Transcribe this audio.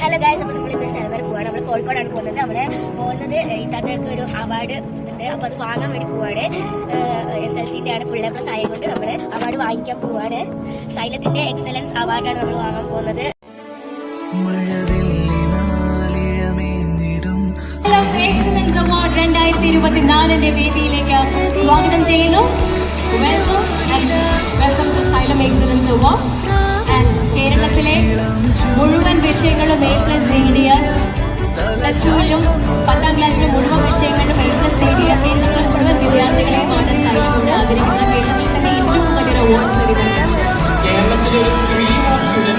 Hello guys, അപ്പോൾ നമ്മൾ ഇന്ന് സ്ഥലം വരെ പോവാണ്. നമ്മൾ കോഴിക്കോടാണ് പോകുന്നത്. ഇത്താത്തക്ക് ഒരു അവാർഡ് ഉണ്ട്, അപ്പോൾ അത് വാങ്ങാൻ വേണ്ടി പോവാണ്. SLCന്റെ ആണ്, ഫുൾ A+ ആയതുകൊണ്ട് നമ്മൾ അവാർഡ് വാങ്ങിക്കാൻ പോവാണ്. സൈലത്തിന്റെ എക്സലൻസ് അവാർഡാണ് നമ്മൾ വാങ്ങാൻ പോകുന്നത്. എക്സലൻസ് അവാർഡ് 2024 വേദിയിലേക്ക് സ്വാഗതം ചെയ്യുന്നു. Welcome to Xylem excellence award. കേരളത്തിലെ മുഴുവൻ വിഷയങ്ങളും A+ നേടിയ, +2ലും 10ാം ക്ലാസ്സിലും മുഴുവൻ വിഷയങ്ങളിലും A+ നേടിയ കേരളത്തിലെ മുഴുവൻ വിദ്യാർത്ഥികളെയുമാണ് സൈലം ആദരിക്കുന്നത്. കേരളത്തിൽ തന്നെ ഏറ്റവും വലിയൊരു അവാർഡ് സെറിമണി. കേരളത്തിലെ ഒരു